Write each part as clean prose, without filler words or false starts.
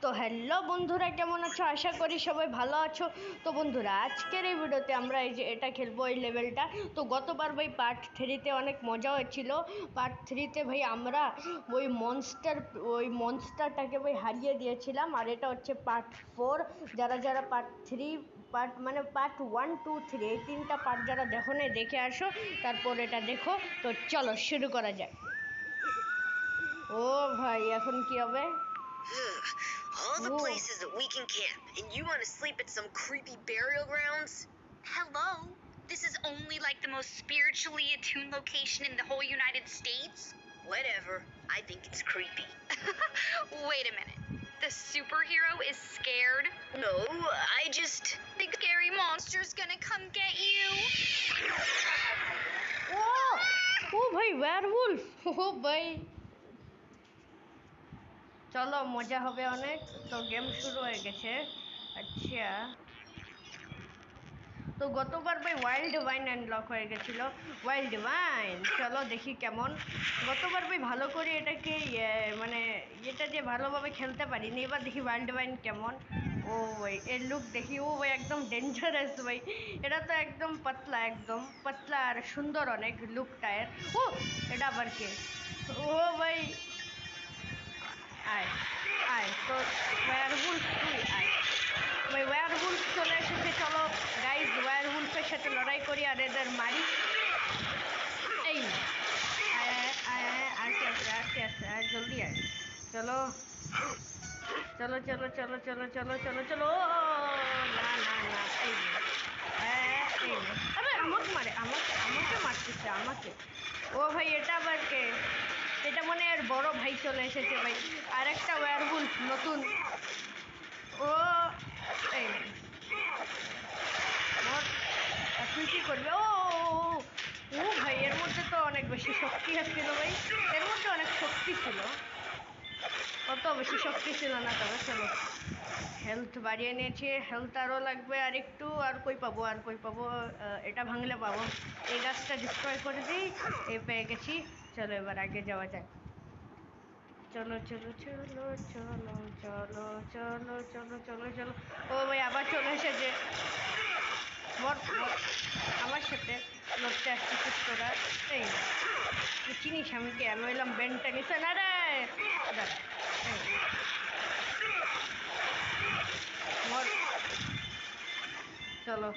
তো হ্যালো বন্ধুরা, কেমন আছো? আশা করি সবাই ভালো আছো। তো বন্ধুরা, আজকের এই ভিডিওতে আমরা এই যে এটা খেলবো, এই লেভেলটা। তো গতবার ভাই পার্ট 3-তে অনেক মজা হয়েছিল। পার্ট 3-তে ভাই আমরা ওই মনস্টারটাকে ভাই হারিয়ে দিয়েছিলাম। আর এটা হচ্ছে পার্ট 4। যারা যারা পার্ট 1, 2, 3 এই 3টা পার্ট যারা দেখো নাই, দেখে আসো, তারপর এটা দেখো। তো চলো শুরু করা যাক। ও ভাই, এখন কি হবে? All the places that we can camp, and you want to sleep at some creepy burial grounds? Hello? This is only like the most spiritually attuned location in the whole United States? Whatever. I think it's creepy. Wait a minute. The superhero is scared? No, I just... The scary monster's gonna come get you? ও ভাই, werewolf! ও ভাই, চলো মজা হবে অনেক। তো game শুরু হয়ে গেছে। আচ্ছা, তো গতবার ভাই ওয়াইল্ড ওয়াইন আনলক হয়ে গেছিল। ওয়াইল্ড ওয়াইন, চলো দেখি কেমন। গতবার ভাই ভালো করে এটাকে মানে এটা দিয়ে ভালোভাবে খেলতে পারিনি। এবার দেখি ওয়াইল্ড ওয়াইন কেমন। ও ভাই, এর লুক দেখি। ও ভাই, একদম ডেঞ্জারাস ভাই। এটা তো একদম পাতলা আর সুন্দর অনেক লুকটা এর। ও, এটা আবার কে? ও ভাই, আয় আয়, তো ওয়্যারউলফ তুই আয় ভাই। ওয়্যারউলফ চলে এসেছে। চলো গাইজ, ওয়্যারউলফের সাথে লড়াই করি আর এদের মারি। এই আয় আয় আয় আয়, আস্তে আস্তে আয়, জলদি আয়। চলো চলো চলো চলো চলো চলো চলো চলো। না না না, এই এই আরে আমাকে মারে, আমাকে মারতেছে আমাকে। ও ভাই, এটা আবার কে? এটা মনে এর বড় ভাই চলে এসেছে ভাই। আর একটা ওয়্যারউলফ নতুন। ও এই তুই কি করবি? ও ও ভাই, এর মধ্যে তো অনেক বেশি শক্তি ছিল ভাই। এর মধ্যে অনেক শক্তি ছিল, অত বেশি শক্তি ছিল না। তবে চলো, হেলথ বাড়িয়ে নিয়েছি। হেলথ আরও লাগবে আর একটু। আর কই পাবো? এটা ভাঙলে পাবো। এই গাছটা ডিস্ট্রয় করে দিই। এই পেয়ে গেছি। চলো এবার আগে যাওয়া যায়। চলো চলো চলো চলো চলো চলো চলো চলো চলো। ও ভাই, আবার চলে এসেছে। আমার সাথে লড়তে আসছিস তোরা? এই চিনিস আমি কে? আমি হইলাম বেনটা নিছে না রে। দাঁড়া, মর। চলো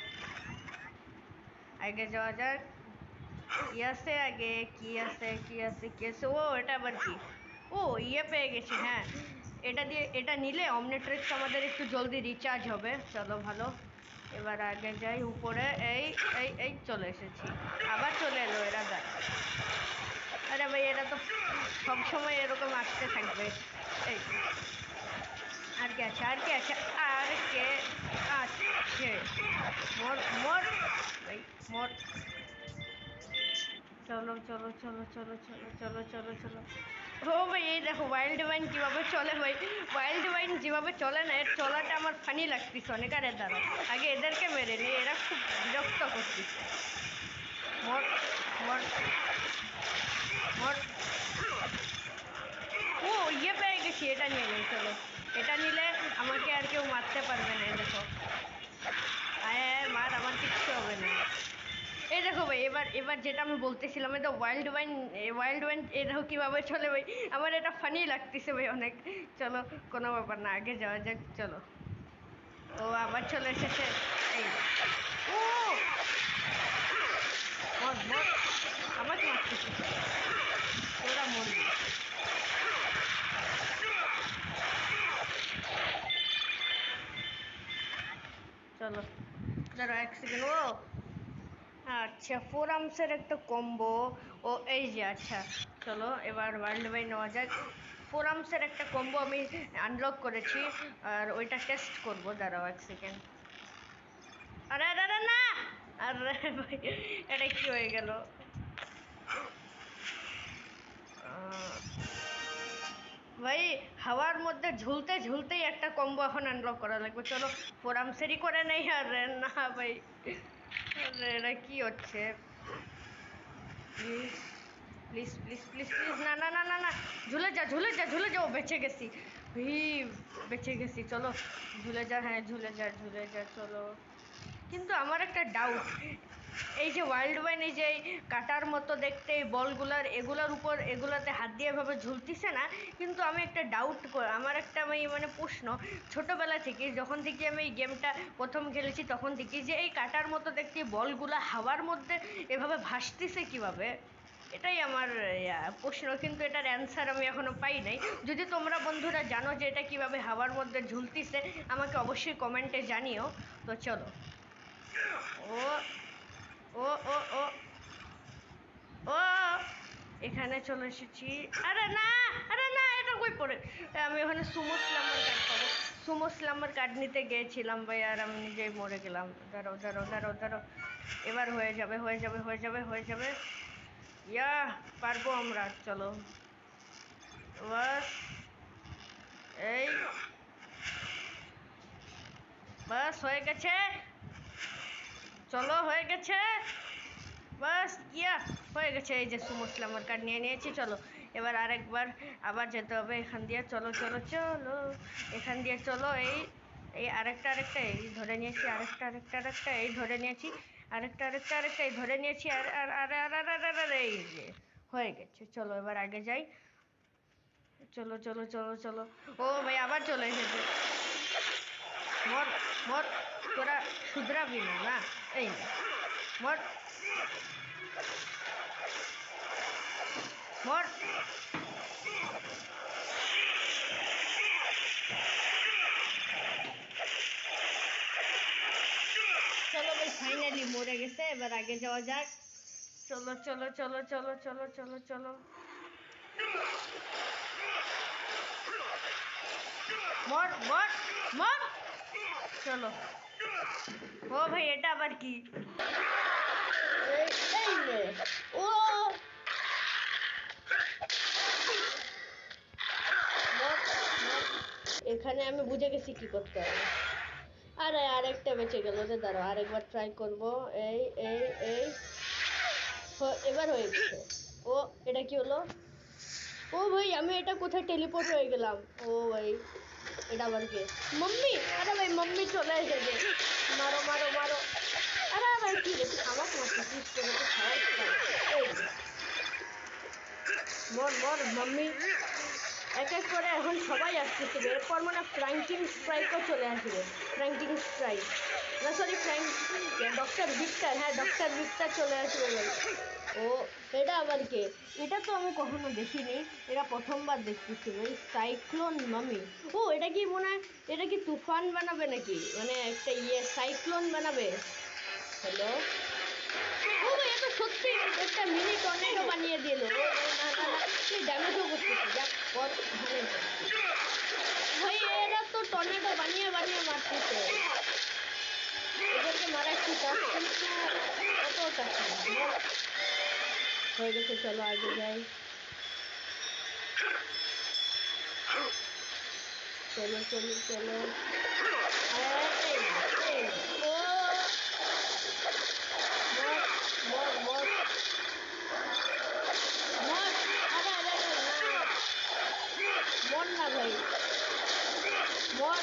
আগে যাওয়া যাক। কি আছে আগে? কি আছে? ও, এটা আবার কি? ও, পেয়ে গেছি। হ্যাঁ, এটা নিলে অমনিট্রিক্স আমাদের একটু জলদি রিচার্জ হবে। চলো ভালো। এবার আগে যাই উপরে। এই এই এই চলে এসেছি। আবার চলে এলো এরা। আরে ভাই, এরা তো সবসময় এরকম আসতে থাকবে। এই আর কে আছে? মর মর ভাই, মর। চলো চলো চলো চলো চলো চলো চলো চলো। ও ভাই, এই দেখো ওয়াইল্ড ওয়াইন কীভাবে চলে ভাই। ওয়াইল্ড ওয়াইন যেভাবে চলে না, এর চলাটা আমার ফানি লাগতেছে অনেক। আর দ্বারা আগে এদেরকে মেরে নিই, এরা খুব বিরক্ত করতেছে। মর মর মর। ও, পেয়ে গেছি। এটা নিয়ে নেই। চলো, এটা নিলে আমাকে আর কেউ মারতে পারবে না। দেখো, আয় মার, আমার কিচ্ছু হবে না। এই দেখো ভাই, এবার যেটা আমি বলতেছিলাম, এটা ওয়াইল্ড ওয়াইন এই দেখো কীভাবে চলে ভাই। আমার এটা ফানি লাগতেছে ভাই অনেক। চলো, কোনো ব্যাপার না, আগে যাওয়া যাক। চলো। ও আবার চলে এসেছে। এই ও মর, আমাকে মারতেছে। তোরা মরবি। চলো দাঁড়া এক সেকেন্ড। ও আচ্ছা, 4 আর্মসের একটা কম্বো। ও এই যে, আচ্ছা চলো এবার ওয়ার্ল্ড ওয়াই নেওয়া যাক। 4 আর্মসের একটা কম্বো আমি আনলক করেছি, আর ওইটা টেস্ট করবো। দাঁড়াও এক সেকেন্ড। আরে আরে আরে না, আরে ভাই, এটা কি হয়ে গেল? ভাই, হাওয়ার মধ্যে ঝুলতে ঝুলতেই একটা কম্বো এখন আনলক করা লাগবে। চলো 4 আর্মসেরই করে নেই। আর না ভাই, এটা কি হচ্ছে? Please please please please please, না না না না না, ঝুলে যা। ও বেঁচে গেছি। বেঁচে গেছি, চলো ঝুলে যা, হ্যাঁ ঝুলে যা চলো। কিন্তু আমার একটা ডাউট, এই যে ওয়াইল্ড ওয়াইন এই যে এই কাটার মতো দেখতে এই বলগুলার এগুলার উপর এগুলাতে হাত দিয়ে এভাবে ঝুলতিছে না, কিন্তু আমি একটা ডাউট, আমার একটা মানে প্রশ্ন, ছোটবেলা থেকে যখন থেকে আমি এই গেমটা প্রথম খেলেছি তখন থেকে, যে এই কাটার মতো দেখতে বলগুলা হাওয়ার মধ্যে এভাবে ভাসতেছে কিভাবে, এটাই আমার প্রশ্ন, কিন্তু এটার অ্যান্সার আমি এখনো পাই নাই। যদি তোমরা বন্ধুরা জানো যে এটা কিভাবে হাওয়ার মধ্যে ঝুলতিছে, আমাকে অবশ্যই কমেন্টে জানিও। তো চলো, ও ও ও ও ও এখানে চলে এসেছি। আরে না এটা কই পড়ে, আমি ওখানে সুমো স্ল্যামার কার্ড পাবো, সুমো স্ল্যামার কার্ড নিতে গিয়েছিলাম ভাই, আর আমি নিজেই মরে গেলাম। দাঁড়াও, এবার হয়ে যাবে। ইয়া, পারবো আমরা, চলো বাস, এই বাস হয়ে গেছে, চলো হয়ে গেছে, বাস ইয়া হয়ে গেছে। এই যে সুমো স্ল্যামার কার্ড নিয়ে নিয়েছি, চলো এবার আরেকবার আবার যেতে হবে এখান দিয়ে, চলো এখান দিয়ে চলো। এই এই আরেকটা এই ধরে নিয়েছি, আরেকটা এই ধরে নিয়েছি, আরেকটা এই ধরে নিয়েছি, আর এই যে হয়ে গেছে। চলো এবার আগে যাই, চলো। ও ভাই আবার চলে এসেছে, মর তোরা শুধরাবি না, এই মর চলো ভাই ফাইনালি মরে গেছে, এবার আগে যাওয়া যাক, চলো মর চলো। ও ভাই এটা আবার কি, এই নে, ও এখানে আমি বুঝে গেছি কি করতে হবে। আরে আরেকটা বেঁচে গেল রে, দাঁড়াও আরেকবার ট্রাই করব। এই এবার হয়ে গেছে। ও এটা কি হলো, ও ভাই আমি এটা কোথায় টেলিপোর্ট হয়ে গেলাম, ও ভাই এটা আবার কে, মাম্মি, আরে ভাই মাম্মি চলে এসেছে, মারো আরে ভাই কি রে, আমাকে মারছিস করে, তো খাওয়াই মর মাম্মি, এক এক করে এখন সবাই আসতেছে, এরপর মানে ফ্র্যাঙ্কিং স্ট্রাইকও চলে আসবে, ফ্র্যাঙ্কিং স্ট্রাইক না সরি ডক্টর ভিক্টর, হ্যাঁ ডক্টর ভিক্টর চলে আসবে ভাই। ও এটা আবার কে, এটা তো আমি কখনো দেখিনি, এটা প্রথমবার দেখতেছি ভাই, সাইক্লোন মামি। ও এটা কি মনে হয়, এটা কি তুফান বানাবে নাকি, মানে একটা সাইক্লোন বানাবে। হ্যালো, ও ভাই এটা সত্যি একটা মিনি টর্নেডো বানিয়ে দিল, ও না ড্যামেজও করতেছে, যাক পর ভালো ভাই, এরা তো টর্নেডো বানিয়ে মারতেছে, এদেরকে মারা একটু টাফ, কিন্তু অত টাফ না। হয়ে গেছে, চলো আগে যাই, চলো ও মর না ভাই, মর,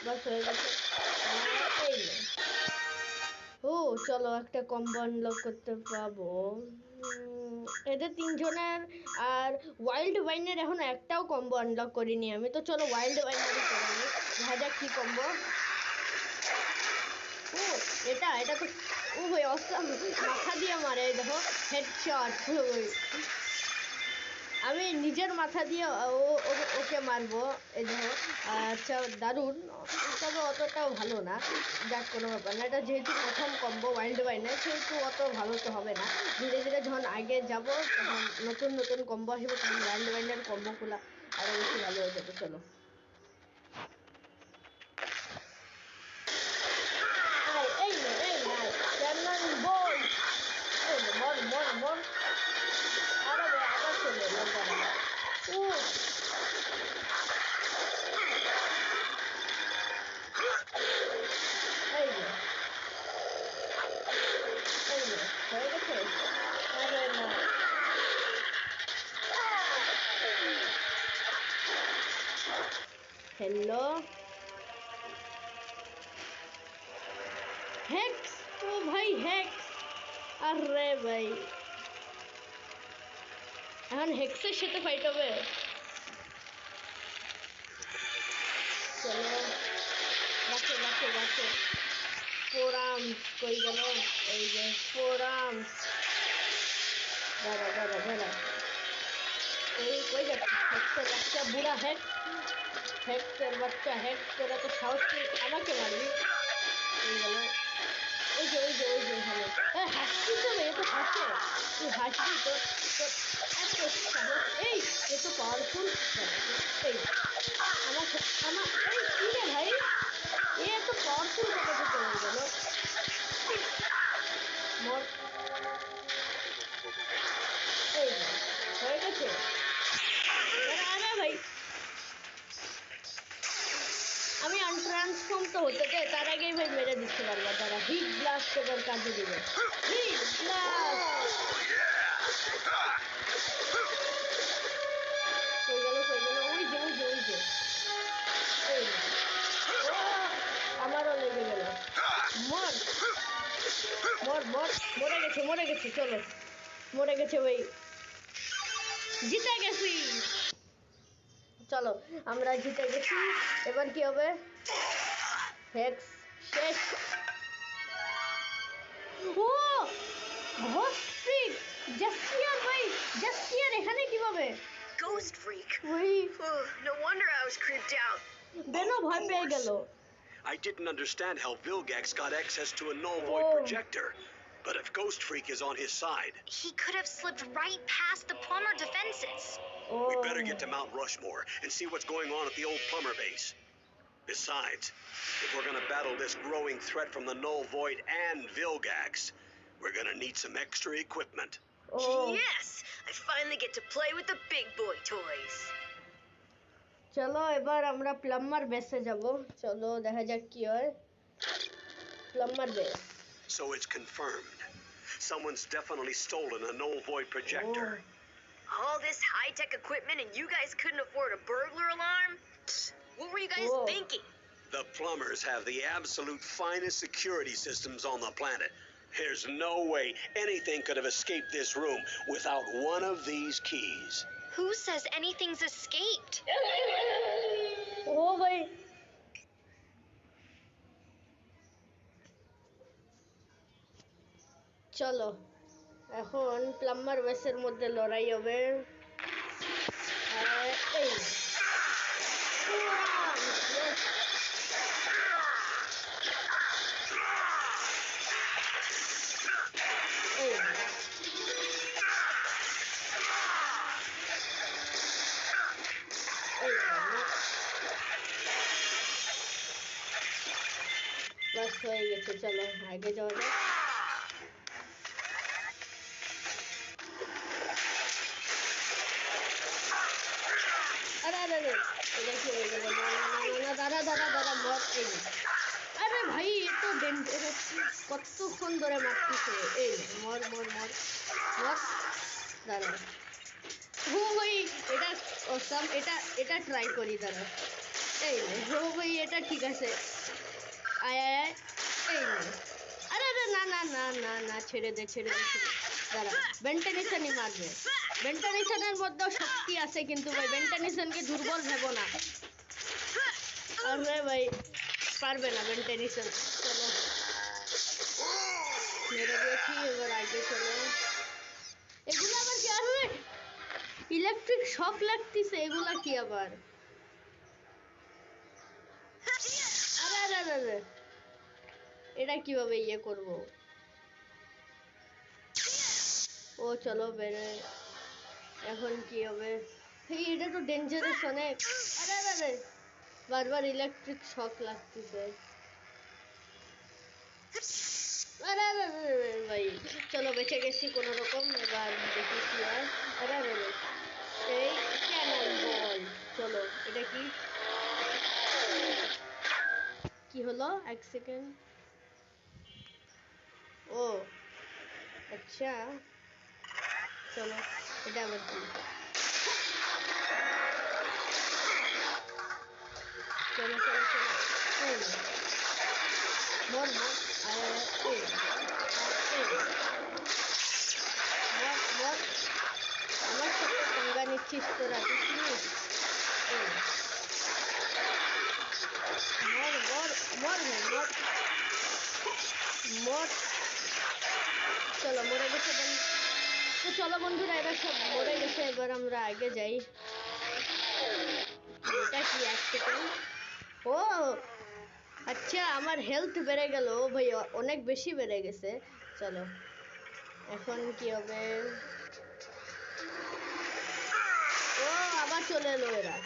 বাস হয়ে গেছে। ও চলো একটা কম্বো আনলক করতে পাবো, এদের তিনজনের, আর ওয়াইল্ড ওয়াইনের এখন একটাও কম্বো আনলক করিনি আমি, তো চলো ওয়াইল্ড ওয়াইনেরই করে নিই, দেখা যাক কি কম্বো। ও এটা তো, ও ভাই অসাম, মাথা দিয়ে মারে, দেখো হেডশট, আমি নিজের মাথা দিয়ে ওকে মারবো, এই দেখো, আচ্ছা দারুণ, তবে অতটাও ভালো না, যাক কোনো ব্যাপার না, এটা যেহেতু প্রথম কম্বো ওয়াইল্ড ওয়াইনের, সেহেতু অত ভালো তো হবে না, ধীরে ধীরে যখন আগে যাব তখন নতুন কম্বো আসবে, তখন ওয়াইল্ড ওয়াইনের কম্বোগুলো আরও বেশি ভালো হয়ে যাবে। চলো বল, মর আরে আবার চলে এলো, ও এই যে হয়ে গেছে, আরে না हेलो हैक्स ओ भाई हैक्स আরে ভাই এখন হেক্সের সাথে ফাইট হবে চলো বাঁচো বাঁচো বাঁচো ফোরামস কই গেল এই যে ফোরামস দাঁড়া দাঁড়া দাঁড়া এই কই যাচ্ছে হেক্সের বাচ্চা বুড়া হেক্সের বাচ্চা হেক্স তোরা তো সাহস পেয়ে আমাকে মারবি এই গেল ওই যে এখানে হাসছিস না এ তো হাসে তুই হাসবি তো এত সাহস এই এ তো পাওয়ারফুল এই আমার এই কি রে ভাই এ এত পাওয়ারফুল কোথা থেকে হয়ে গেল মর এই হয়ে গেছে আরে ভাই আমি আনট্রান্সফর্ম তো হতে দে তার আগেই ভাই মেরে দিতে পারবো তারা হিট ব্লাস্ট এবার কাজে দিবে হিট ব্লাস্ট কই গেল ওই যে এই আমারও লেগে গেল মরে গেছে চলো মরে গেছে ভাই জিতে গেছি চলো আমরা জিতে গেছি এবার কি হবে হেক্স শেষ ও ঘোস্ট্রিক জাস্টিয়ার ভাই জাস্টিয়ার এখানে কিভাবে Ghost freak. ওই No wonder I was creeped out. বেনো ভয় পেয়ে গেল I didn't understand how Vilgax got access to a null void Oh. projector. But if Ghost Freak is on his side, He could have slipped right past the plumber defenses. we better get to Mount Rushmore and see what's going on at the old plumber base. Besides, if we're gonna battle this growing threat from the null void and Vilgax, we're gonna need some extra equipment. Yes! I finally get to play with the big boy toys. চলো এবার আমরা plumber বেসে যাব চলো দেখা যাক কি হয় plumber base So it's confirmed. Someone's definitely stolen a null void projector. All this high-tech equipment and you guys couldn't afford a burglar alarm? Psst, what were you guys Whoa. thinking? The plumbers have the absolute finest security systems on the planet. There's no way anything could have escaped this room without one of these keys. Who says anything's escaped? ও ভাই চলো এখন plumber বেসের মধ্যে লড়াই হবে আর এই এই বাস হয়ে গেছে চলো আগে যাওয়া যাক আরে আরে আরে এটা কি হয়ে গেল না দাঁড়া মর এই আরে ভাই এ তো ডেঞ্জারাস কতক্ষণ ধরে মারতেছে এই মর দাঁড়া ও ভাই এটা অসাম এটা ট্রাই করি দাঁড়া এই ও ভাই এটা ঠিক আছে আয় এই আরে না ছেড়ে দে দাঁড়া বেন্টানিশনই মারবে বেন্টানিশনের মধ্যেও শক্তি আছে কিন্তু ভাই বেন্টানিশনকে দুর্বল ভেবো না আরে ভাই পারবে না বেন্টানিশন চলো মেরে দিয়েছি এবার আগে চলো এগুলো আবার কি আর ইলেকট্রিক শক লাগতেছে এগুলা কি আবার আরে এটা কিভাবে ইয়ে করব ও চলো বেরে এখন কি হবে এই এটা তো ডেঞ্জারাস অনেক আরে বারবার ইলেকট্রিক শক লাগতেছে আরে ভাই চলো বেঁচে গেছি কোনো রকম এবার দেখি কি হয় আরে এই ক্যানন বল চলো এটা কি হলো এক সেকেন্ড ও আচ্ছা চলো এটা আবার কি চলো চলো চলো এই নে। মর মর এই নে। এই নে। মর মর আমার সাথে पंगा নিচ্ছিস তোরা বুঝছিস এই নে। মর মর মর ভাই মর মর চলো মরে গেছে তো চলো বন্ধুরা এরা সব মরে গেছে এবার আমরা আগে যাই এটা কি এক সেকেন্ড ও আচ্ছা আমার হেলথ বেড়ে গেল ও ভাই অনেক বেশি বেড়ে গেছে চলো এখন কি হবে ও আবার চলে এলো এরা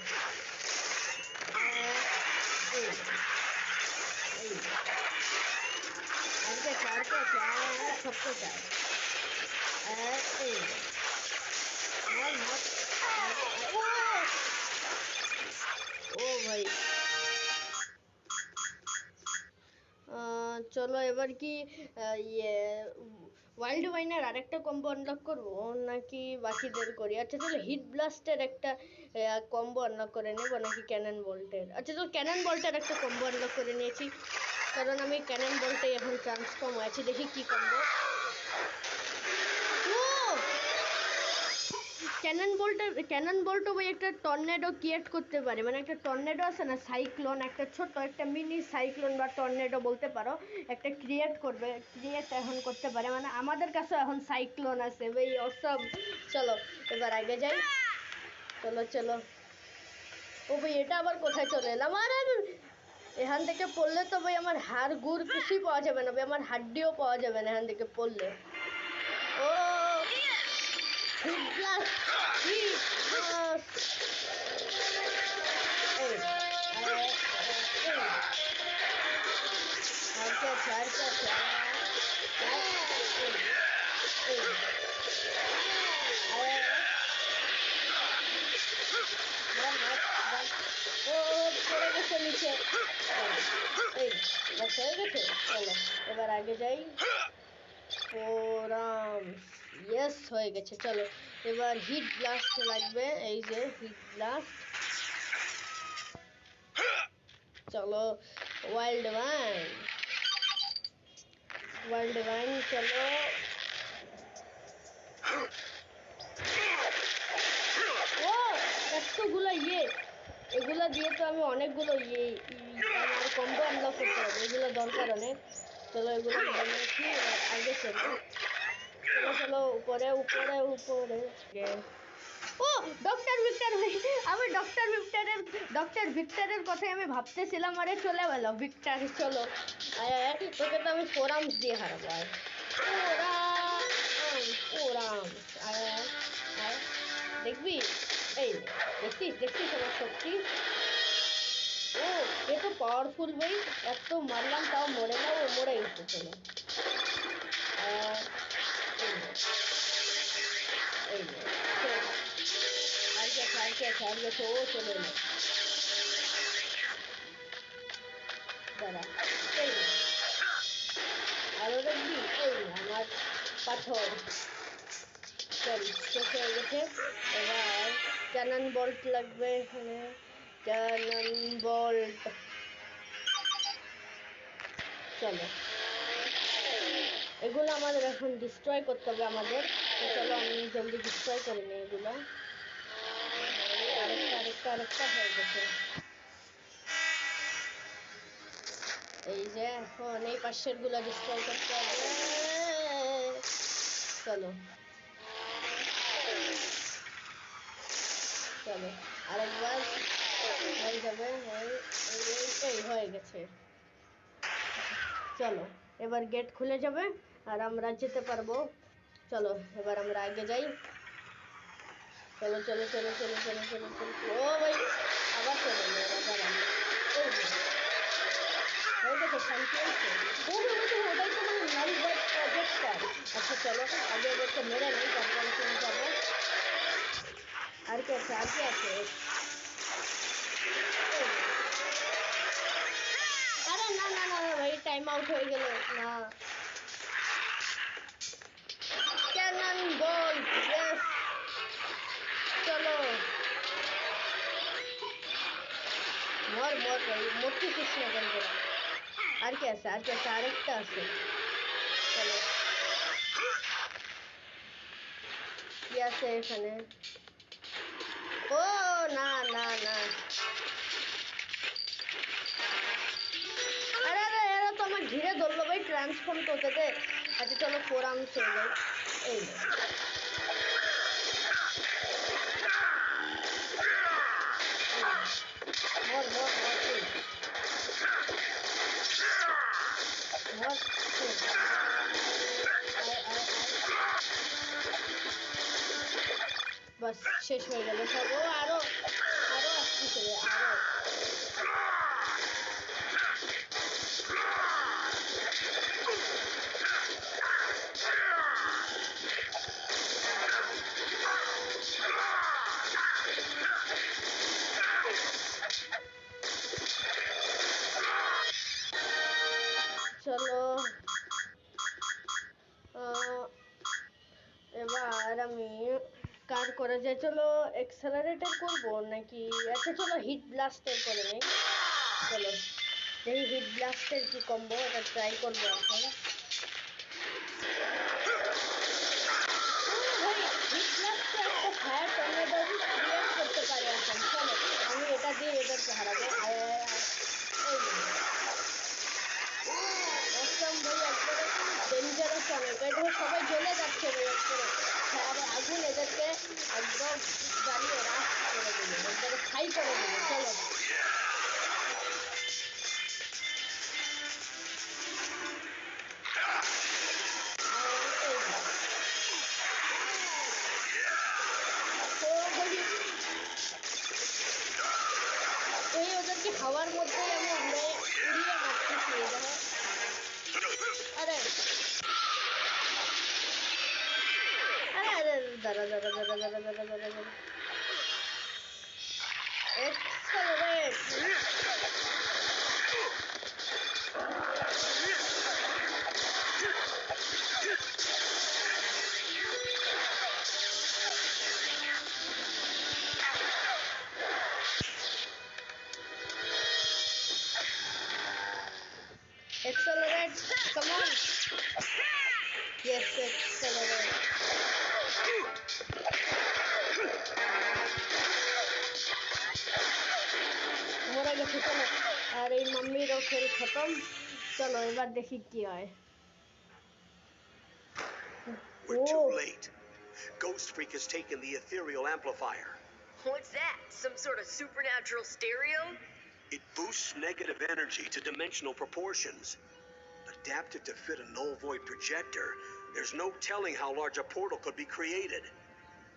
এই এই আজকে ছাড়তে চায় সবকে চায় এই মর মর ও ভাই চলো এবার কি ইয়ে ওয়াইল্ড ওয়াইনের আরেকটা কম্বো আনলক করবো নাকি বাকিদের করি আচ্ছা চলো হিট ব্লাস্টের একটা কম্বো আনলক করে নেবো নাকি ক্যানন বোল্টের আচ্ছা চলো ক্যানন বোল্টের একটা কম্বো আনলক করে নিয়েছি কারণ আমি ক্যানন বোল্টে এখন ট্রান্সফর্ম হয়েছি দেখি কি কম্বো ক্যানন বোল্টও ভাই একটা টর্নেডো ক্রিয়েট করতে পারে মানে একটা টর্নেডো আছে না সাইক্লোন একটা ছোট একটা মিনি সাইক্লোন বা টর্নেডো বলতে পারো একটা ক্রিয়েট এখন করতে পারে মানে আমাদের কাছে এখন সাইক্লোন আছে ভাই অসব চলো এবার আগে যাই চলো চলো ও ভাই এটা আবার কোথায় চলে এলাম আর এখান থেকে পড়লে তো ভাই আমার হাড় গুড় কিছুই পাওয়া যাবে না ভাই আমার হাড্ডিও পাওয়া যাবে না এখান থেকে পড়লে ও এবার আগে যাই ইয়েস হয়ে গেছে চলো এবার হিট ব্লাস্ট লাগবে এই যে হিট ব্লাস্ট চলো ওয়াইল্ড ওয়াইন চলো ও এতগুলো এগুলা দিয়ে তো আমি অনেকগুলো কম্বো আনলক করতে পারবো এগুলো দরকার অনেক চলো এগুলো বানিয়েছি আগে চলো চলো চলো উপরে উপরে উপরে ও ডক্টর ভিক্টর আমি ডক্টর ভিক্টরের কথাই আমি ভাবতেছিলাম আরে চলে গেল ভিক্টর চলো তোকে তো আমি ফোরামস দিয়ে হারাবো আর ফোরামস দেখবি এই দেখছিস আমার শক্তি ও এ তো পাওয়ারফুল ভাই এত মারলাম তাও মরে না ও মরে গেছে চলো এই আর গেছে ও চলে এলো দাঁড়া এই আরো দেখবি এই আমার পাথর চল শেষ হয়ে গেছে এবার ক্যানন বোল্ট লাগবে এখানে ক্যানন বোল্ট চলো এগুলো আমাদের এখন ডিস্ট্রয় করতে হবে আমাদের তো চলো আমি জলদি ডিস্ট্রয় করে নিই এগুলো আরেকটা হয়ে গেছে এই যে এখন এই পাশের গুলা ডিস্ট্রয় করতে হবে চলো চলো আরেকবার হয়ে যাবে এই হয়ে গেছে চলো এবার গেট খুলে যাবে আর আমরা যেতে পারবো চলো এবার আমরা আগে যাই চলো চলো চলো চলো চলো চলো চলো ও ভাই আবার চলে এলো দাঁড়ান হয়ে গেছে শান্তি হয়েছে ও ওটাই তো মানে নাল বাট প্রজেক্টটা আচ্ছা চলো আগে ওদেরকে মেরে নেই তারপরে চলে যাবো আর কি আছে আরে না না না ভাই টাইম আউট হয়ে গেল না ক্যানন বোল্ট ইয়েস চলো মর মর ভাই মরতে কৃষ্ণ কেন করে আর কি আছে আরেকটা আছে চলো কি আছে এখানে ও না না না আরে আরে এরা তো আমার ঘিরে ধরলো ভাই ট্রান্সফর্ম তো হতে দে আচ্ছা চলো ফোরাম ছেড়ে যাই এই মর মর মর এই মর বাস শেষ হয়ে গেল সব ও আরো আরো আসতেছে আরো চলো এবার আমি কার করা যায় চলো এক্সেলারেটর করবো নাকি আচ্ছা চলো হিট ব্লাস্টার করে নেই চলো এই হিট ব্লাস্টার কি কম্বো এটা ট্রাই করবো এখন ভাই হিট ব্লাস্টার একটা ফায়ার টর্নেডো ক্রিয়েট করতে পারে এখন চলো আমি এটা দিয়ে এদেরকে হারাবো একদম ভাই একবারে ডেঞ্জারাস অনেক এটা সবাই জ্বলে যাচ্ছে ভাই একবারে ফায়ারে আগুন এদেরকে একদম জ্বালিয়ে রাস করে দিল একবারে ছাই করে দিল চলো এই ওদেরকে হাওয়ার মধ্যেই আমি উড়িয়ে মারতেছি দেখো আরে আরে আরে দাঁড়া accelerate accelerate come on yes accelerate মরে গেছে চলো আর এই মাম্মিরও খেল খতম চলো এবার দেখি কি হয় We're too late. Ghost Freak has taken the ethereal amplifier. What's that? Some sort of supernatural stereo? It boosts negative energy to dimensional proportions. Adapted to fit a null void projector, there's no telling how large a portal could be created.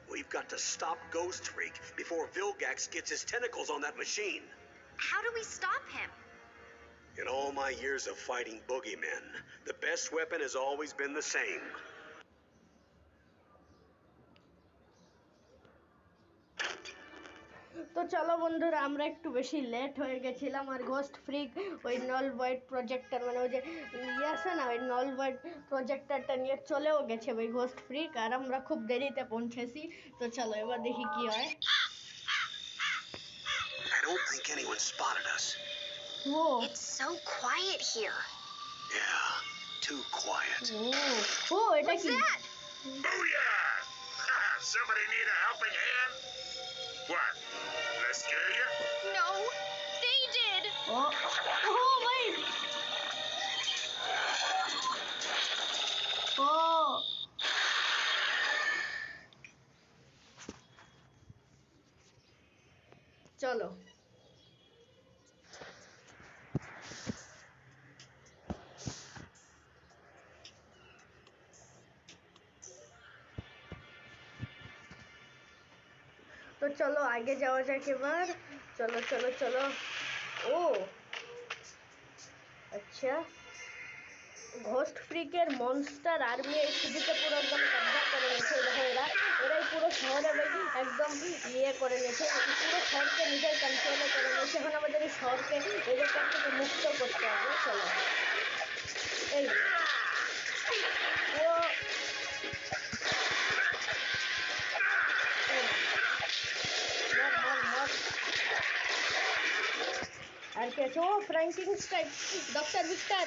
We've got to stop Ghost Freak before Vilgax gets his tentacles on that machine. How do we stop him? In all my years of fighting boogeymen, the best weapon has always been the same. তো চলো বন্ধুরা আমরা একটু বেশি late হয়ে গেছিলাম আর ghost freak ওই নল ভয়েড প্রজেক্টর মানে ওই যে ইয়ে আছে না ওই নল ভয়েড প্রজেক্টরটা নিয়ে চলেও গেছে ওই ঘোস্ট ফ্রিক আর আমরা খুব দেরিতে পৌঁছেছি তো চলো এবার দেখি কি হয় I don't think anyone spotted us. Whoa. It's so quiet here. Yeah, too quiet. Oh, এটা What's কি that? Booyah! Somebody need a helping hand? What? Did I scare you? No, they did. Oh, oh wait. Oh. চলো তো চলো আগে যাওয়া যাক এবার চলো চলো চলো ও আচ্ছা ঘোস্ট ফ্রিকের মনস্টার আর্মি এই সিটিতে পুরো একদম কব্জা করে নিয়েছে দেখো এরাই পুরো শহরে একদম ইয়ে করে নিয়েছে পুরো শহরকে নিজের কন্ট্রোলে করে নিয়েছে এখন আমাদের এই শহরকে এদের কাছ থেকে মুক্ত করতে হবে চলো এই ও মর মর মর আর কি আছে? ও franking strike, doctor Victor,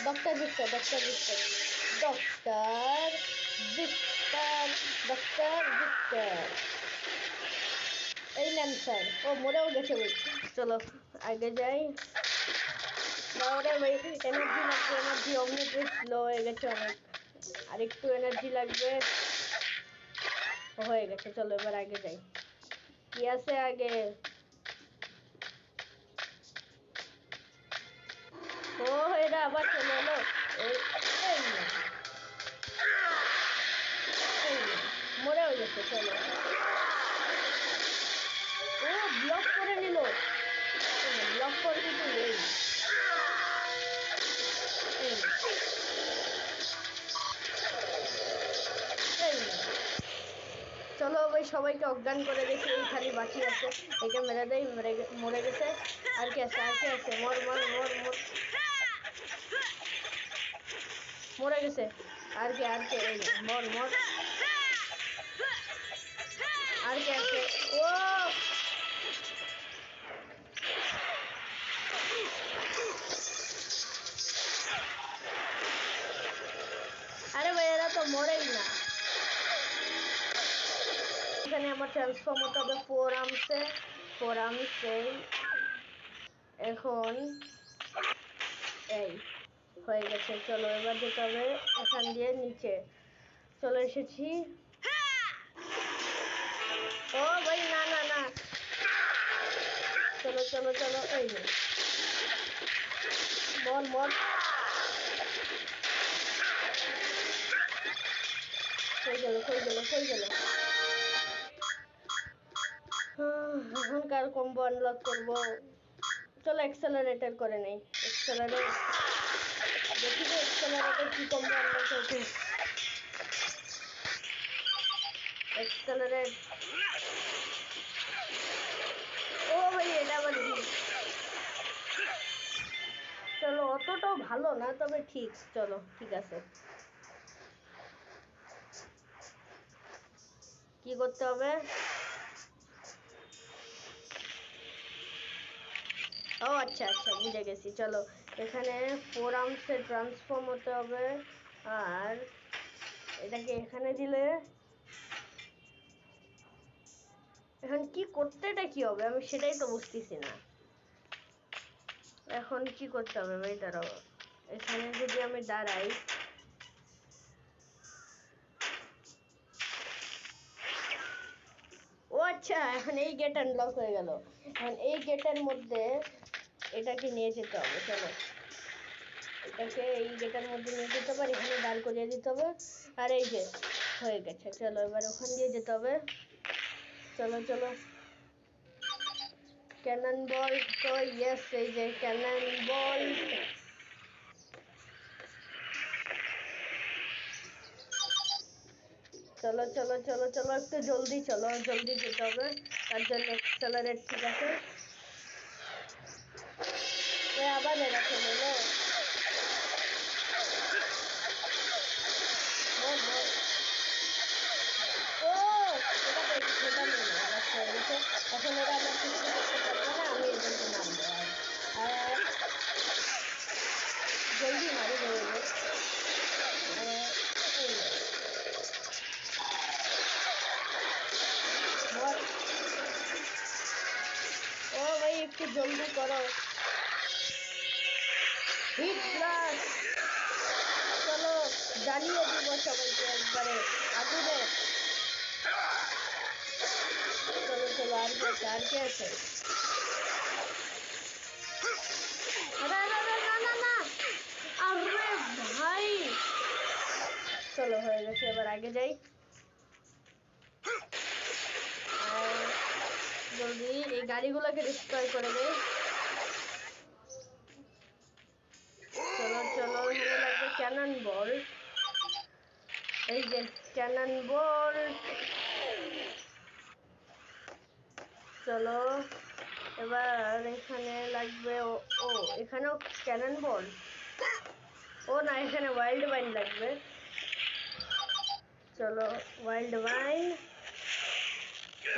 doctor Victor, doctor Victor, doctor Victor, doctor Victor. এই নেন স্যার। ও মরেও গেছে ভাই। চলো আগে যাই। তাহলে ভাই এনার্জি লাগবে, এনার্জি অমনিতে স্লো হয়ে গেছে অনেক, আর একটু এনার্জি লাগবে। হয়ে গেছে, চলো এবার আগে যাই। কি আছে আগে? ও এরা আবার চলে এলো। এই এই না, এই না, মরেও গেছে। চলো, ও ব্লক করে নিল, ব্লক করে দিতে। এই এই না, এই না। চলো ভাই সবাইকে অজ্ঞান করে দেখি, এই খালি বাকি আছে, একে মেরে দেই। মরে গেছে। আর কি আছে? আর কি আছে? মর মর মর মর, মরে গেছে। আর কি? আর কি? এই মর মর। আর কি আছে? ও আরে ভাই এরা তো মরেই না। এখানে আমার ট্রান্সফর্ম হতে হবে 4 আর্মসে, 4 আর্মসে। এখন এই হয়ে গেছে। চলো এবার যেতে হবে এখান দিয়ে নিচে। চলে এসেছি। ও ভাই না না না, চলো চলো চলো। এই নে, মর মর। কই গেল, কই গেল, কই গেল? এখনকার কম্বো আনলক করবো। চলো এক্সেলারেটর করে নেই। এক্সেলারেট দেখি তো, এক্সেলারেটর কি কম্বো আনলক হয়েছে। এক্সেলারেট। ও ভাই এটা আবার কি? চলো অতটাও ভালো না, তবে ঠিক। চলো ঠিক আছে। কি করতে হবে? ও আচ্ছা আচ্ছা, বুঝে গেছি। চলো এখানে 4 আর্মসে ট্রান্সফর্ম হতে হবে, আর এটাকে এখানে দিলে এখন কি করতে, এটা কি হবে আমি সেটাই তো বুঝতেছি না। এখন কি করতে হবে ভাই? দাঁড়াও, এখানে যদি আমি দাঁড়াই, ও আচ্ছা, এখন এই গেট আনলক হয়ে গেল। এখন এই গেটের মধ্যে এটাকে নিয়ে যেতে হবে। চলো এটাকে এই গেটের মধ্যে নিয়ে যেতে হবে, এখানে দাঁড় করিয়ে দিতে হবে। আর এই যে হয়ে গেছে। চলো এবার ওখান দিয়ে যেতে হবে। চলো চলো। ক্যানন বল তো ইয়েস, এই যে ক্যানন বল। চলো চলো চলো চলো, একটু জলদি চলো, জলদি যেতে হবে, তার জন্য অ্যাক্সেলারেট। ঠিক আছে। আবার এরা চলে এলো। ও এটা তো সেটা নেই, আচ্ছা এসে এখন এরা আমার কিছু করতে পারবে না, আমি এদেরকে মারবো। আর জলদি মারি ধরে। ও ভাই একটু জলদি করো। Heat blast. চলো জ্বালিয়ে দিব সবাইকে একবারে আগুনে। চলো চলো, আর কে আছে? আর কে আছে? আরে আরে আরে, না না না, আরে ভাই। চলো হয়ে গেছে, এবার আগে যাই। জলদি এই গাড়িগুলোকে ডিস্ট্রয় করে দেই। চলো চলো, এখানে লাগবে ক্যানন বল। এই যে ক্যানন বল। চলো এবার এখানে লাগবে ও এখানেও ক্যানন বল। ও না, এখানে ওয়াইল্ড ওয়াইন লাগবে। চলো ওয়াইল্ড ওয়াইন।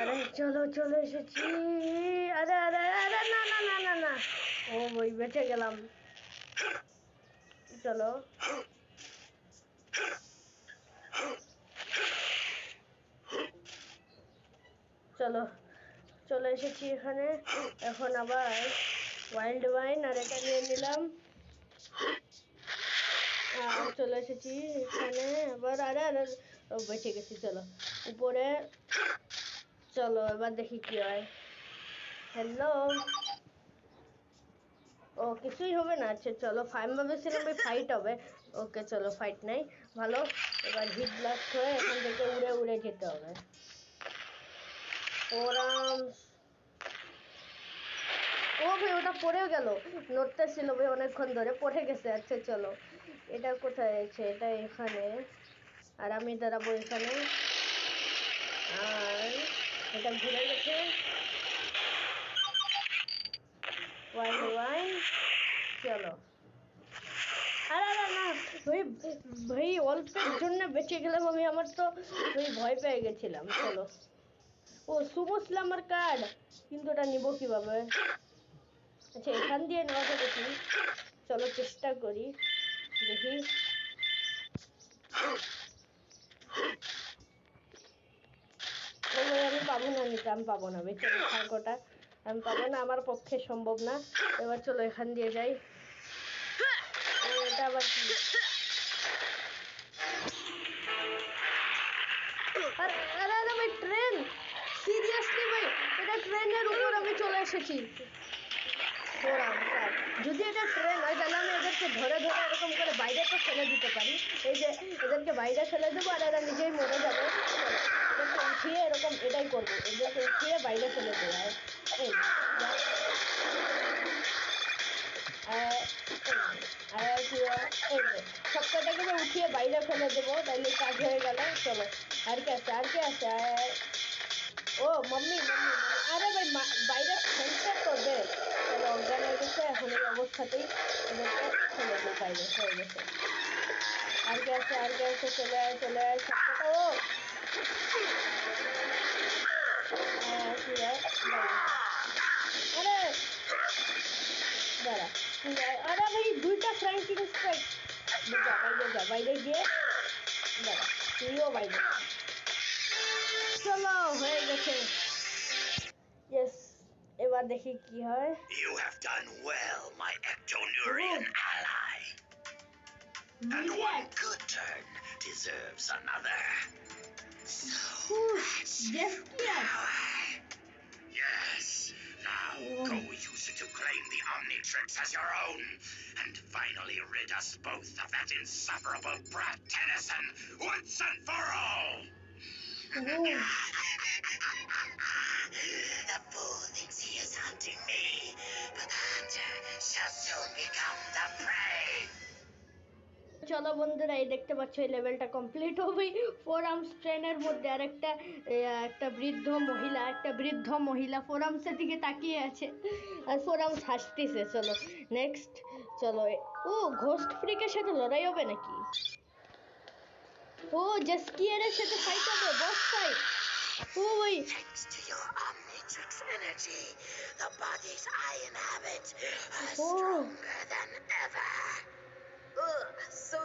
আরে চলো চলে এসেছি। আরে আরে আরে, না না না না না, ও ভাই বেঁচে গেলাম। চলো চলো চলে এসেছি এখানে। এখন আবার ওয়াইল্ড ওয়াইন আর এটা নিয়ে নিলাম। আর চলে এসেছি এখানে আবার। আরে আরে ও বেঁচে গেছি। চলো উপরে চলো এবার দেখি কি হয়। হ্যালো ও কিছুই হবে না। আচ্ছা চলো আমি ভেবেছিলাম ফাইট হবে। ওকে চলো ফাইট নাই ভালো। এবার হিট ব্লাস্ট হয়ে এখান থেকে উড়ে উড়ে যেতে হবে। ওরাম ও ভাই ওটা পড়েও গেল। নড়তেছিল ভাই অনেকক্ষণ ধরে পড়ে গেছে। আচ্ছা চলো এটা কোথায় আছে? এটা এখানে আর আমি দাঁড়াবো এখানে। আর এটা ঘুরে গেছে। ওয়াইন ওয়াইন চলো। আরে আরে না ভাই ভাই অল্পের জন্য বেঁচে গেলাম আমি। আমার তো ভাই ভয় পেয়ে গেছিলাম। চলো ও সুমো স্ল্যামার কার্ড, কিন্তু ওটা নিব কিভাবে? আচ্ছা এখান দিয়ে নেওয়াটা দেখি। চলো চেষ্টা করি দেখি। ও ভাই আমি পাবো না নিতে। আমি পাবো না ভাই। চলো থাক ওটা আমি পাবো না, আমার পক্ষে সম্ভব না। এবার চলো এখান দিয়ে যাই। এটা আবার কি? আরে আরে আরে ভাই ট্রেন! সিরিয়াসলি ভাই এটা ট্রেনের উপর আমি চলে এসেছি। ওরাম স্যার যদি এটা ট্রেন হয় তাহলে আমি এদেরকে ধরে ধরে এরকম করে বাইরে তো ফেলে দিতে পারি। এই যে এদেরকে বাইরে ফেলে দেবো আর এরা নিজেই মরে যাবে। এদেরকে উঠিয়ে এরকম এটাই করবো, এদেরকে উঠিয়ে বাইরে ফেলে দেবো। এই সবকটাকে উঠিয়ে বাইরে ফেলে দেবো, তাইলে কাজ হয়ে গেল। চলো আর কে আছে? আর কে আছে? ও মাম্মি মাম্মি আরে ভাই বাইরে ফেলতে তো দে। চলো অজ্ঞান হয়ে গেছে। এখন এই অবস্থাতেই এদেরকে ফেলে দেবো বাইরে। হয়ে গেছে। আর কে আছে? আর কে আছে? চলে আয় চলে আয় সবকটা। ও আরে দাঁড়া। আরে ভাই দুইটা ফ্র্যাঙ্কিং স্ট্রাইক। যা বাইরে যা, বাইরে গিয়ে দাঁড়া তুইও বাইরে। চলো হয়ে গেছে। ইয়েস এবার দেখি কি হয়। You have done well, my Ectonurian ally. And one good turn deserves another. Yes. Now go use it to claim the Omnitrix as your own, and finally rid us both of that insufferable brat Tennyson once and for all. The fool thinks he is hunting me, but the hunter shall soon become the prey. চলো বন্ধুরা এই দেখতে পাচ্ছ এই লেভেলটা complete হবে। Four arms ট্রেনের মধ্যে আর একটা বৃদ্ধ মহিলা ফোর আর্মসের দিকে তাকিয়ে আছে আর ফোর আর্মস হাসতেছে। চলো নেক্সট চলো। ও ঘোস্ট ফ্রিকের সাথে লড়াই হবে নাকি? ও জাস্কিয়ারের সাথে ফাইট হবে, বস ফাইট। ও ভাই Thanks to your Omnitrix energy, the bodies I inhabit are Oh. stronger than ever. Ugh, so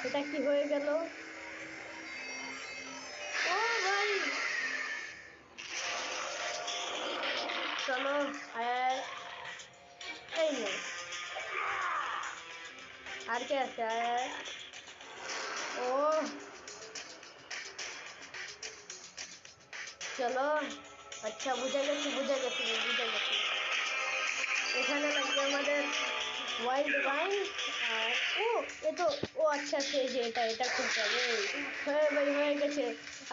এটা কি হয়ে গেল? ও ভাই চলো এই নে আর কে আছে? ও চলো আচ্ছা বুঝে গেছি। এখানে লাগবে আমাদের ওয়াইল্ড ওয়াইন। আর আচ্ছা সেই যে এটা খুলতে হবে। হ্যাঁ ভাই হয়ে গেছে।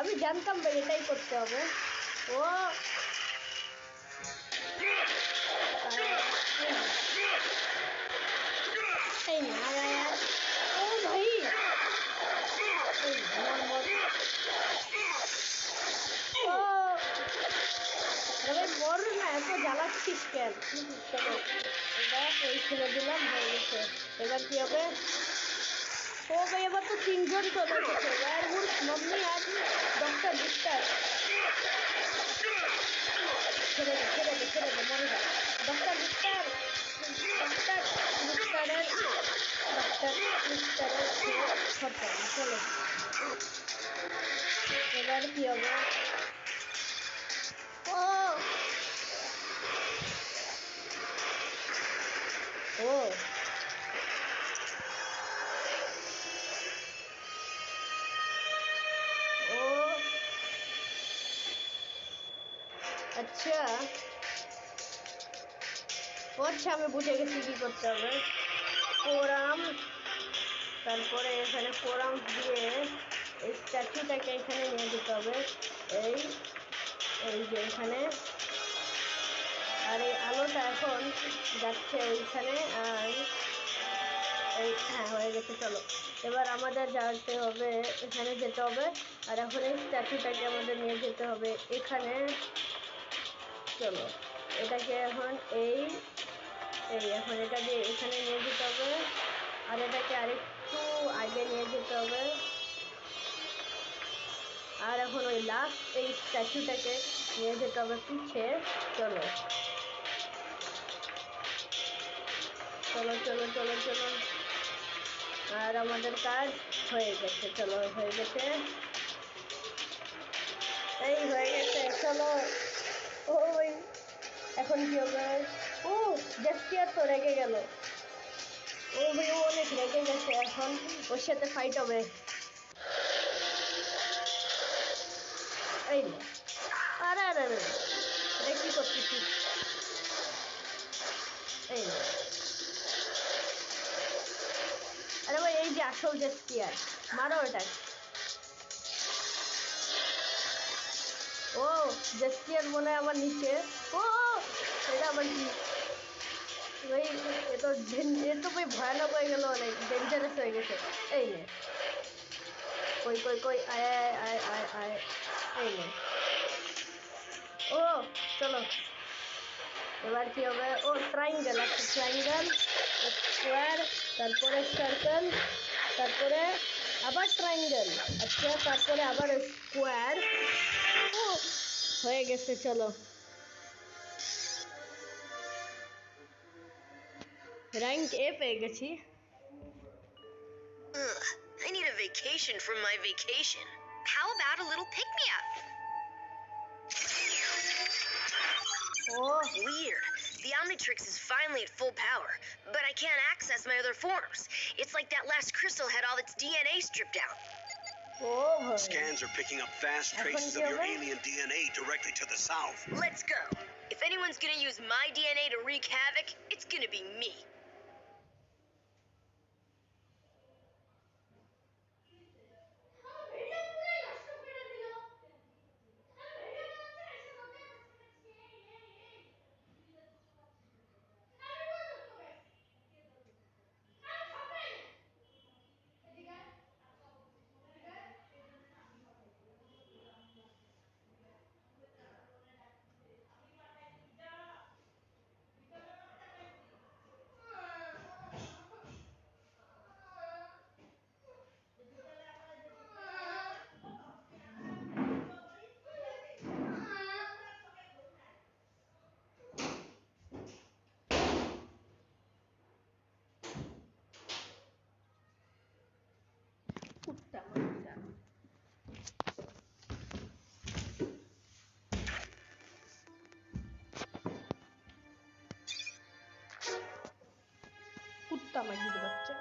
আমি জানতাম ভাই এটাই করতে হবে। ও এই না ও ভাই মর না, এত জ্বালাচ্ছিস কেন? চলো এবার এই খুলে দিলাম, হয়ে গেছে। এবার কি হবে? ও ভাই এবার তো 3 জন চলে এসেছে। ওয়্যারউলফ, মাম্মি আর ডক্টর ভিক্টর। ছেড়ে দে ডক্টর মিস্টারের খতম। চলো এবার কি হবে? ও ও ও আচ্ছা আমি বুঝে গেছি কি করতে হবে। কোরাম, তারপরে এখানে কোরাম দিয়ে এই স্ট্যাচুটাকে এখানে নিয়ে যেতে হবে। এই এই যে এখানে, আর এই আলোটা এখন যাচ্ছে ওইখানে। আর এই হ্যাঁ হয়ে গেছে। চলো এবার আমাদের যেতে হবে, এখানে যেতে হবে। আর এখন এই স্ট্যাচুটাকে আমাদের নিয়ে যেতে হবে এখানে। চলো এটাকে এখন এই এখন এটা দিয়ে এখানে নিয়ে যেতে হবে। আর এটাকে আরেকটু আগে নিয়ে যেতে হবে। আর এখন ওই লাস্ট এই স্ট্যাচুটাকে নিয়ে যেতে হবে পিছে। চলো চলো চলো চলো চলো আর আমাদের কাজ হয়ে গেছে। চলো হয়ে গেছে, এই হয়ে গেছে। চলো ওই এখন কি হবে? ও জাস্টিয়ার তো রেগে গেল। ও ভাই ও অনেক রেগে গেছে, এখন ওর সাথে ফাইট হবে। এই আরে আরে আরে এটা কি করতেছিস? এই আরে ভাই এই যে আসল জাস্টিয়ার, মারো এটা। ও জাস্টিয়ার মনে হয় আমার নিচে। ও এটা আবার কি? ভাই এ তো ভাই ভয়ানক হয়ে গেল, অনেক ডেঞ্জারাস হয়ে গেছে। এই নে কই কই কই আয় আয় আয় আয় আয় এই নে। ও চলো এবার কি হবে? ও ট্রাইঙ্গেল, আচ্ছা ট্রাইঙ্গেল, স্কোয়ার, তারপরে সার্কেল, তারপরে আবার ট্রাইঙ্গেল, আচ্ছা তারপরে আবার স্কোয়ার। ও হয়ে গেছে। চলো র্যাঙ্ক এ পেয়ে গেছি। Ugh, I need a vacation from my vacation. How about a little pick me up? O Weird. The Omnitrix is finally at full power, but I can't access my other forms. It's like that last crystal had all its DNA stripped out. ও ভাই Scans are picking up fast traces of your alien DNA directly to the south. Let's go. If anyone's gonna use my DNA to wreak havoc, it's gonna be me. কুত্তা মাইরা। কুত্তা মাগির বাচ্চা।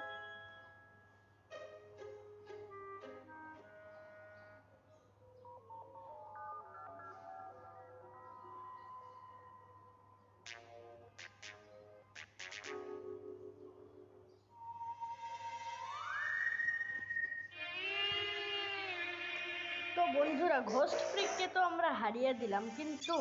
তো বন্ধুরা ghost ফ্রিককে তো আমরা হারিয়ে দিলাম, কিন্তু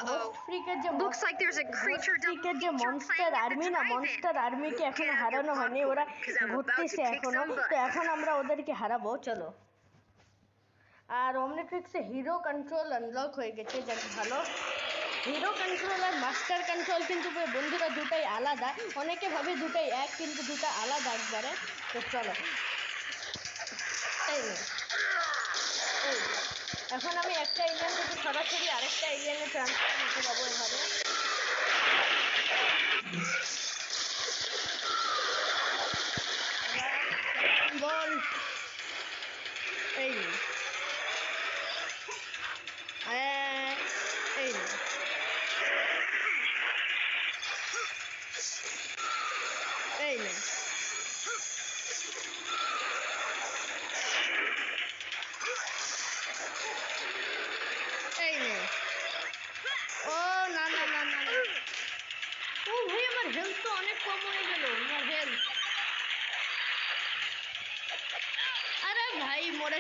ঘোস্ট ফ্রিকের যে Looks like there's a creature ফ্রিকের যে double feature monster playing at the army না, drive-in. মনস্টার আর্মিকে এখনো Get out হারানো your হয়নি, ওরা popcorn, 'cause I'm about to ঘুরতেছে kick এখনো। some butt. তো এখন আমরা ওদেরকে হারাবো। চলো আর অমনিট্রিক্সে হিরো কন্ট্রোল আনলক হয়ে গেছে, যাক ভালো। হিরো কন্ট্রোল আর মাস্টার কন্ট্রোল কিন্তু বন্ধুরা দুটাই আলাদা। অনেকে ভাবে দুটাই এক, কিন্তু দুটা আলাদা একবারে। তো চলো এই নে, এই এখন আমি একটা এলিয়েন থেকে সরাসরি আরেকটা এলিয়েনে ট্রান্সফার নিতে পাবো এভাবে।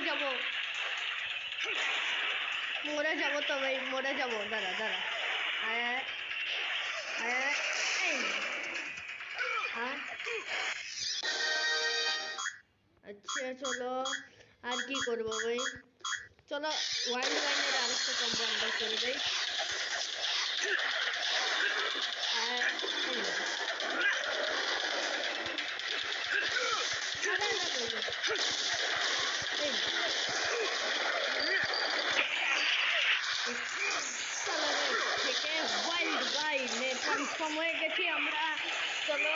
যাব তো ভাই, মরে যাব। দাঁড়া দাঁড়া, এই আচ্ছা চলো, আর কি করবো ভাই, চলো ওয়াইল্ড ওয়াইনের আরেকটা কম্বো আমরা করে দেই। থেকে ওয়াইল্ড ওয়াইনে কনফার্ম হয়ে গেছি আমরা। চলো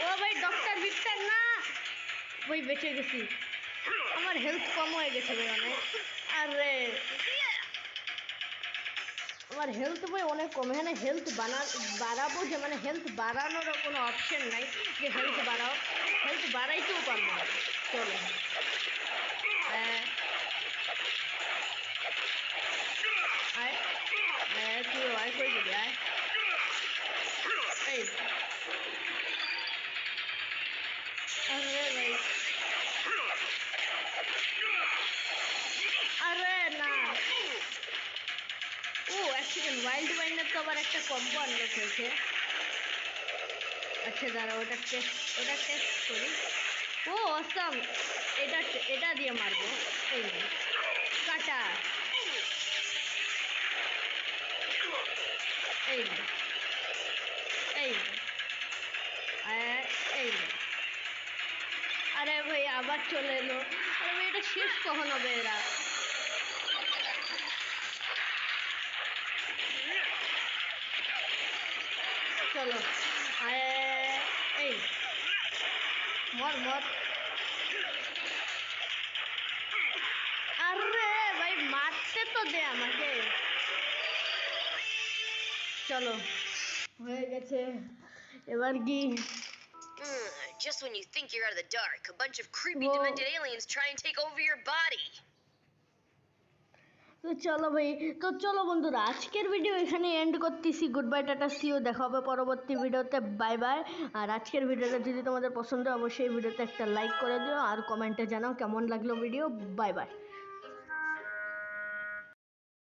ও ভাই ডক্টর বিক্টর না ভাই, বেঁচে গেছি। আমার হেলথ কম হয়ে গেছে ভাই অনেক। আরে আমার হেলথ ভাই অনেক কম। এখানে হেলথ বাড়াবো যে, মানে হেলথ বাড়ানোরও কোনো অপশন নাই যে হেলথ বাড়াও, হেলথ বাড়াইতেও পারবো না। চলো তুই আয় করে দিবি, আয় এই আরে ভাই, আরে না, ও এক সেকেন্ড, ওয়াইল্ড ওয়াইনের তো আবার একটা কম্বো আনলক হয়েছে। আচ্ছা দাঁড়া, ওটা টেস্ট করি। ও অসাম, এটা দিয়ে মারবো। এই কাটা, এই এই এই, আরে ভাই আবার চলে এলো। আরে ভাই এটা শেষ কখন হবে এরা? চলো এই মর মর। আরে ভাই মারতে তো দে আমাকে। চলো হয়ে গেছে, এবার কি? Just when you think you're out of the dark, a bunch of creepy demented aliens try and take over your body. তো চলো বন্ধুরা, আজকের ভিডিও এখানে এন্ড করতেছি। Good bye, tata, see you, দেখা হবে পরবর্তী ভিডিওতে, বাই বাই। আর আজকের ভিডিওটা যদি তোমাদের পছন্দ হয় অবশ্যই ভিডিওতে একটা লাইক করে দিও আর কমেন্টে জানাও কেমন লাগলো ভিডিও। Bye bye.